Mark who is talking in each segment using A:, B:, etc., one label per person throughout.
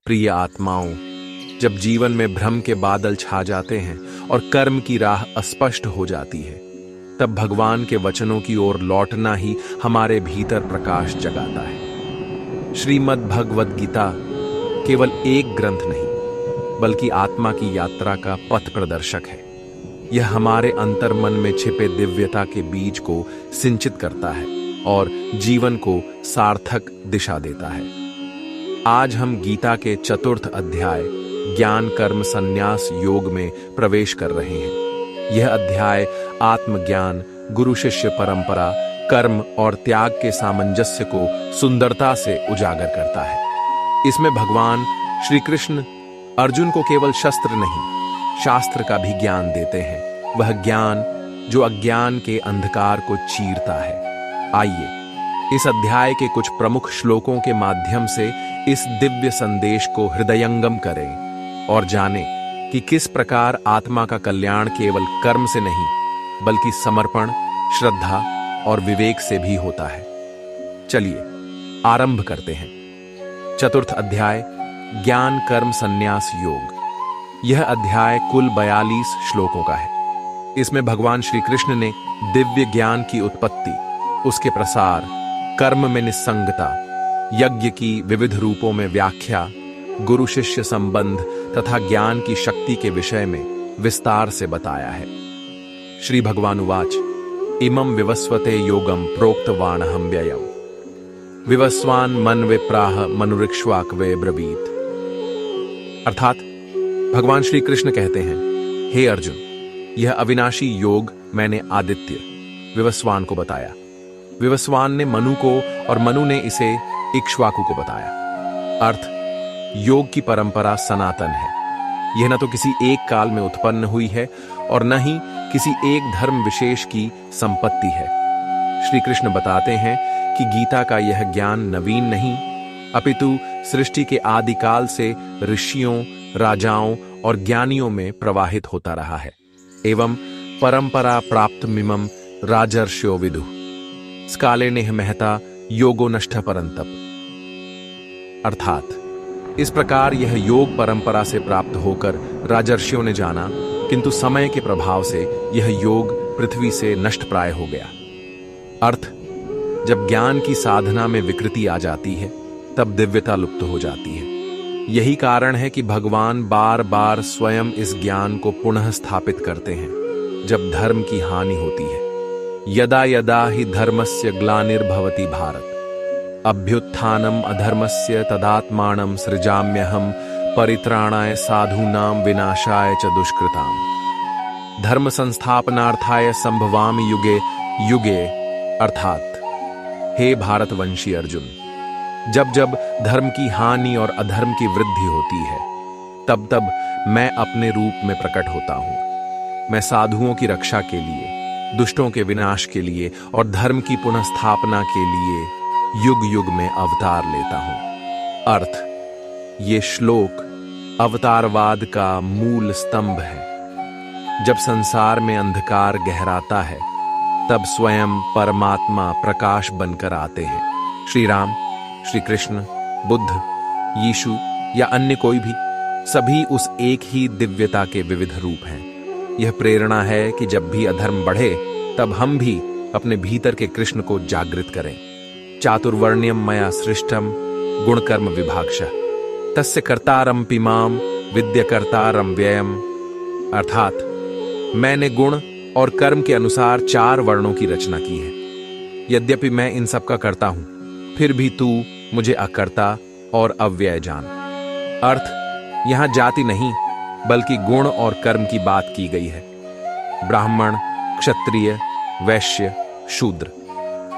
A: प्रिय आत्माओं, जब जीवन में भ्रम के बादल छा जाते हैं और कर्म की राह अस्पष्ट हो जाती है, तब भगवान के वचनों की ओर लौटना ही हमारे भीतर प्रकाश जगाता है। श्रीमद् भगवद गीता केवल एक ग्रंथ नहीं, बल्कि आत्मा की यात्रा का पथ प्रदर्शक है। यह हमारे अंतर्मन में छिपे दिव्यता के बीज को सिंचित करता है और जीवन को सार्थक दिशा देता है। आज हम गीता के चतुर्थ अध्याय ज्ञान कर्म संन्यास योग में प्रवेश कर रहे हैं। यह अध्याय आत्मज्ञान, गुरु शिष्य परंपरा, कर्म और त्याग के सामंजस्य को सुंदरता से उजागर करता है। इसमें भगवान श्री कृष्ण अर्जुन को केवल शस्त्र नहीं, शास्त्र का भी ज्ञान देते हैं, वह ज्ञान जो अज्ञान के अंधकार को चीरता है। आइए इस अध्याय के कुछ प्रमुख श्लोकों के माध्यम से इस दिव्य संदेश को हृदयंगम करें और जानें कि किस प्रकार आत्मा का कल्याण केवल कर्म से नहीं, बल्कि समर्पण, श्रद्धा और विवेक से भी होता है। चलिए आरंभ करते हैं। चतुर्थ अध्याय ज्ञान कर्म संन्यास योग। यह अध्याय कुल 42 श्लोकों का है। इसमें भगवान श्री कृष्ण ने दिव्य ज्ञान की उत्पत्ति, उसके प्रसार, कर्म में निस्संगता, यज्ञ की विविध रूपों में व्याख्या, गुरु शिष्य संबंध तथा ज्ञान की शक्ति के विषय में विस्तार से बताया है। श्री भगवान उवाच इमं विवस्वते योगम प्रोक्तवानहं व्ययम् विवस्वान मन विप्राह मनुरिक्ष्वाकवे ब्रवीत। अर्थात भगवान श्री कृष्ण कहते हैं, हे अर्जुन, यह अविनाशी योग मैंने आदित्य विवस्वान को बताया। विवस्वान ने मनु को और मनु ने इसे इक्ष्वाकु को बताया। अर्थ, योग की परंपरा सनातन है। यह न तो किसी एक काल में उत्पन्न हुई है और न ही किसी एक धर्म विशेष की संपत्ति है। श्री कृष्ण बताते हैं कि गीता का यह ज्ञान नवीन नहीं, अपितु सृष्टि के आदिकाल से ऋषियों, राजाओं और ज्ञानियों में प्रवाहित होता रहा है। एवं परंपरा प्राप्त मिमम राजर्षयो विदुः स्काले नेह महता योगो नष्ट परंतप। अर्थात इस प्रकार यह योग परंपरा से प्राप्त होकर राजर्षियों ने जाना, किंतु समय के प्रभाव से यह योग पृथ्वी से नष्ट प्राय हो गया। अर्थ, जब ज्ञान की साधना में विकृति आ जाती है, तब दिव्यता लुप्त हो जाती है। यही कारण है कि भगवान बार बार स्वयं इस ज्ञान को पुनः स्थापित करते हैं जब धर्म की हानि होती है। यदा यदा हि धर्मस्य ग्लानिर्भवति भारत अभ्युत्थानम अधर्मस्य तदात्मानं सृजाम्यहं परित्राणाय साधूनां विनाशाय च दुष्कृताम्। धर्म संस्थापनार्थाय संभवामि युगे युगे। अर्थात, हे भारतवंशी अर्जुन, जब जब धर्म की हानि और अधर्म की वृद्धि होती है, तब तब मैं अपने रूप में प्रकट होता हूं। मैं साधुओं की रक्षा के लिए, दुष्टों के विनाश के लिए और धर्म की पुनः स्थापना के लिए युग युग में अवतार लेता हूं। अर्थ, ये श्लोक अवतारवाद का मूल स्तंभ है। जब संसार में अंधकार गहराता है, तब स्वयं परमात्मा प्रकाश बनकर आते हैं। श्री राम, श्री कृष्ण, बुद्ध, यीशु या अन्य कोई भी, सभी उस एक ही दिव्यता के विविध रूप हैं। यह प्रेरणा है कि जब भी अधर्म बढ़े, तब हम भी अपने भीतर के कृष्ण को जागृत करें। चातुर्वर्ण्यम मया सृष्टम गुणकर्म विभागशः तस्य कर्तारमपि माम विद्यकर्तारम व्ययम्। अर्थात, मैंने गुण और कर्म के अनुसार 4 वर्णों की रचना की है। यद्यपि मैं इन सब का करता हूं, फिर भी तू मुझे अकर्ता और अव्यय जान। अर्थ, यहां जाति नहीं, बल्कि गुण और कर्म की बात की गई है। ब्राह्मण, क्षत्रिय, वैश्य, शूद्र,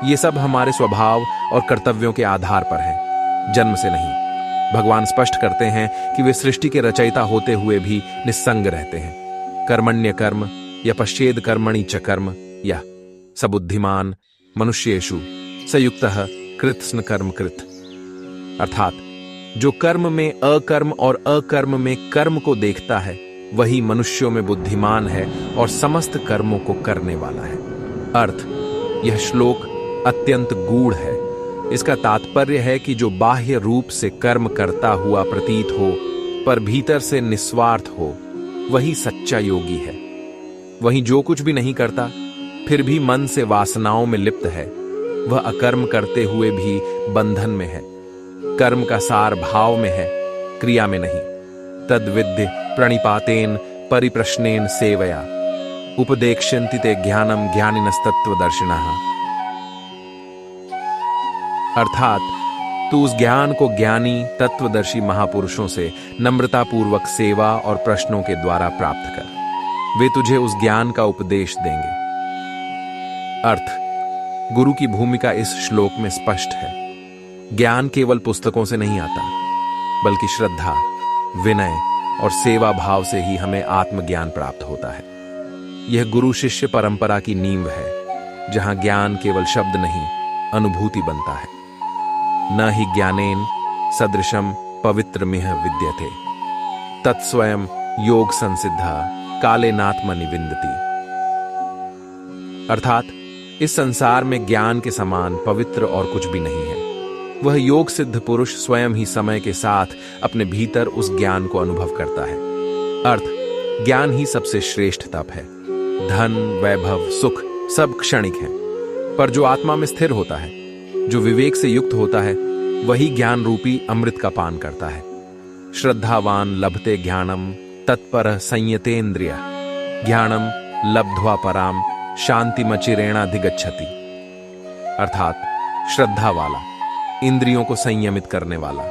A: ये सब हमारे स्वभाव और कर्तव्यों के आधार पर हैं, जन्म से नहीं। भगवान स्पष्ट करते हैं कि वे सृष्टि के रचयिता होते हुए भी निस्संग रहते हैं। कर्मण्य कर्म या पश्चेद कर्मणि च कर्म या सबुद्धिमान मनुष्येषु सयुक्तः कृत्स्न कर्म कृत। अर्थात, जो कर्म में अकर्म और अकर्म में कर्म को देखता है, वही मनुष्यों में बुद्धिमान है और समस्त कर्मों को करने वाला है। अर्थ, यह श्लोक अत्यंत गूढ़ है, इसका तात्पर्य है कि जो बाह्य रूप से कर्म करता हुआ प्रतीत हो पर भीतर से निस्वार्थ हो, वही सच्चा योगी है। वहीं जो कुछ भी नहीं करता फिर भी मन से वासनाओं में लिप्त है, वह अकर्म करते हुए भी बंधन में है। कर्म का सार भाव में है, क्रिया में नहीं। तद्विद्य प्रणिपातेन परिप्रश्नेन सेवया उपदेक्ष्यन्ति ते ज्ञानम ज्ञानिनस्तत्वदर्शिनः। अर्थात तू उस ज्ञान को ज्ञानी तत्वदर्शी महापुरुषों से नम्रतापूर्वक सेवा और प्रश्नों के द्वारा प्राप्त कर, वे तुझे उस ज्ञान का उपदेश देंगे। अर्थ: गुरु की भूमिका इस श्लोक में स्पष्ट है। ज्ञान केवल पुस्तकों से नहीं आता, बल्कि श्रद्धा, विनय और सेवा भाव से ही हमें आत्मज्ञान प्राप्त होता है। यह गुरु शिष्य परंपरा की नींव है, जहां ज्ञान केवल शब्द नहीं, अनुभूति बनता है। न हि ज्ञानेन सदृशम पवित्रमिह विद्यते तत्स्वयं योग संसिद्धा कालेनात्मनि विन्दति। अर्थात इस संसार में ज्ञान के समान पवित्र और कुछ भी नहीं है। वह योग सिद्ध पुरुष स्वयं ही समय के साथ अपने भीतर उस ज्ञान को अनुभव करता है। अर्थ: ज्ञान ही सबसे श्रेष्ठ तप है। धन, वैभव, सुख सब क्षणिक हैं, पर जो आत्मा में स्थिर होता है, जो विवेक से युक्त होता है, वही ज्ञान रूपी अमृत का पान करता है। श्रद्धावान लभते ज्ञानम तत्पर संयतेन्द्रिय ज्ञानम लब्ध्वा पराम शांतिमचिरेणाधिगच्छति। अर्थात श्रद्धा वाला, इंद्रियों को संयमित करने वाला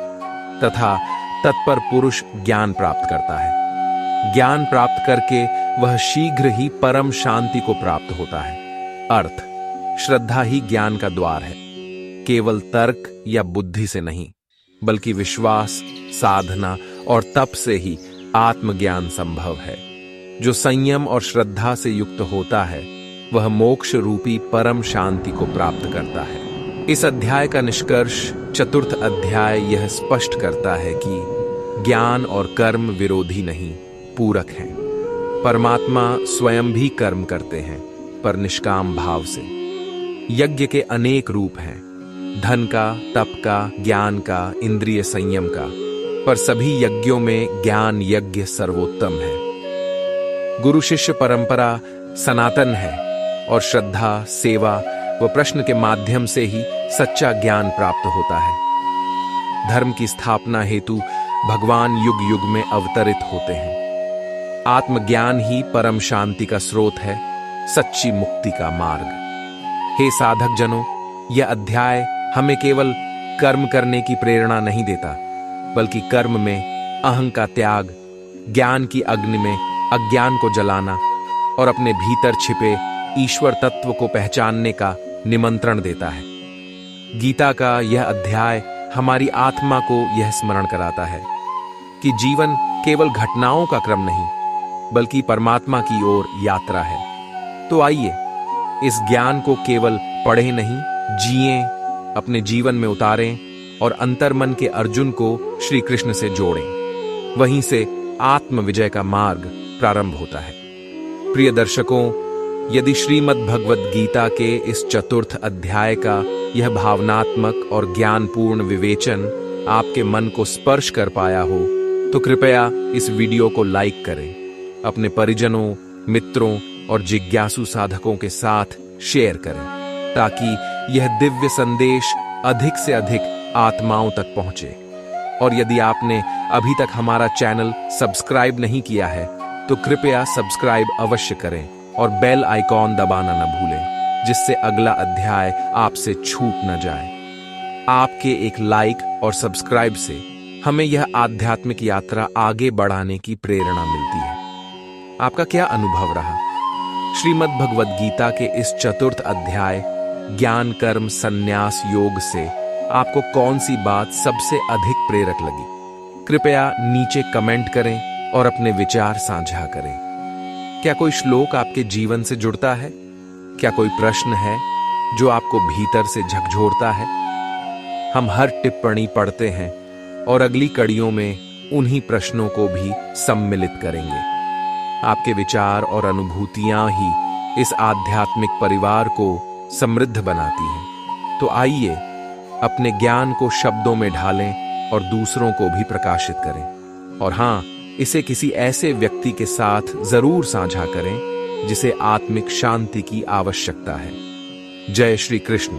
A: तथा तत्पर पुरुष ज्ञान प्राप्त करता है। ज्ञान प्राप्त करके वह शीघ्र ही परम शांति को प्राप्त होता है। अर्थ: श्रद्धा ही ज्ञान का द्वार है, केवल तर्क या बुद्धि से नहीं, बल्कि विश्वास, साधना और तप से ही आत्मज्ञान संभव है। जो संयम और श्रद्धा से युक्त होता है, वह मोक्ष रूपी परम शांति को प्राप्त करता है। इस अध्याय का निष्कर्ष चतुर्थ अध्याय यह स्पष्ट करता है कि ज्ञान और कर्म विरोधी नहीं, पूरक हैं। परमात्मा स्वयं भी कर्म करते हैं, पर निष्काम भाव से। यज्ञ के अनेक रूप हैं, धन का, तप का, ज्ञान का, इंद्रिय संयम का, पर सभी यज्ञों में ज्ञान यज्ञ सर्वोत्तम है। गुरु शिष्य परंपरा सनातन है और श्रद्धा, सेवा व प्रश्न के माध्यम से ही सच्चा ज्ञान प्राप्त होता है। धर्म की स्थापना हेतु भगवान युग युग में अवतरित होते हैं। आत्मज्ञान ही परम शांति का स्रोत है, सच्ची मुक्ति का मार्ग। हे साधक जनों, यह अध्याय हमें केवल कर्म करने की प्रेरणा नहीं देता, बल्कि कर्म में अहं का त्याग, ज्ञान की अग्नि में अज्ञान को जलाना और अपने भीतर छिपे ईश्वर तत्व को पहचानने का निमंत्रण देता है। गीता का यह अध्याय हमारी आत्मा को यह स्मरण कराता है कि जीवन केवल घटनाओं का क्रम नहीं, बल्कि परमात्मा की ओर यात्रा है। तो आइए इस ज्ञान को केवल पढ़ें नहीं, जिएं, अपने जीवन में उतारें और अंतर्मन के अर्जुन को श्री कृष्ण से जोड़ें। वहीं से आत्म विजय का मार्ग प्रारंभ होता है। प्रिय दर्शकों, यदि श्रीमद् भगवद गीता के इस चतुर्थ अध्याय का यह भावनात्मक और ज्ञानपूर्ण विवेचन आपके मन को स्पर्श कर पाया हो, तो कृपया इस वीडियो को लाइक करें, अपने परिजनों, मित्रों और जिज्ञासु साधकों के साथ शेयर करें, ताकि यह दिव्य संदेश अधिक से अधिक आत्माओं तक पहुंचे। और यदि आपने अभी तक हमारा चैनल सब्सक्राइब नहीं किया है, तो कृपया सब्सक्राइब अवश्य करें और बेल आइकॉन दबाना न भूलें, जिससे अगला अध्याय आपसे छूट न जाए। आपके एक लाइक और सब्सक्राइब से हमें यह आध्यात्मिक यात्रा आगे बढ़ाने की प्रेरणा मिलती है। आपका क्या अनुभव रहा? श्रीमद् भगवद गीता के इस चतुर्थ अध्याय ज्ञान कर्म संन्यास योग से आपको कौन सी बात सबसे अधिक प्रेरक लगी? कृपया नीचे कमेंट करें और अपने विचार साझा करें। क्या कोई श्लोक आपके जीवन से जुड़ता है? क्या कोई प्रश्न है जो आपको भीतर से झकझोरता है? हम हर टिप्पणी पढ़ते हैं और अगली कड़ियों में उन्हीं प्रश्नों को भी सम्मिलित करेंगे। आपके विचार और अनुभूतियां ही इस आध्यात्मिक परिवार को समृद्ध बनाती हैं। तो आइए अपने ज्ञान को शब्दों में ढालें और दूसरों को भी प्रकाशित करें। और हाँ, इसे किसी ऐसे व्यक्ति के साथ जरूर साझा करें जिसे आत्मिक शांति की आवश्यकता है। जय श्री कृष्ण।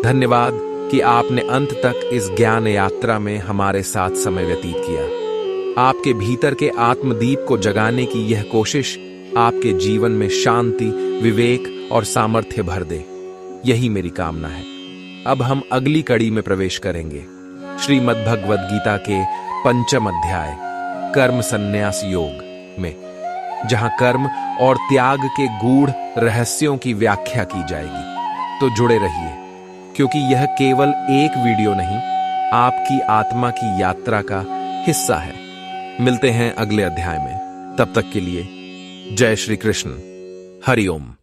A: धन्यवाद कि आपने अंत तक इस ज्ञान यात्रा में हमारे साथ समय व्यतीत किया। आपके भीतर के आत्मदीप को जगाने की यह कोशिश आपके जीवन में शांति, विवेक और सामर्थ्य भर दे, यही मेरी कामना है। अब हम अगली कड़ी में प्रवेश करेंगे, श्रीमद् भगवद गीता के 5वें अध्याय कर्म संन्यास योग में, जहां कर्म और त्याग के गूढ़ रहस्यों की व्याख्या की जाएगी। तो जुड़े रहिए, क्योंकि यह केवल एक वीडियो नहीं, आपकी आत्मा की यात्रा का हिस्सा है। मिलते हैं अगले अध्याय में, तब तक के लिए जय श्री कृष्ण। हरि ओम।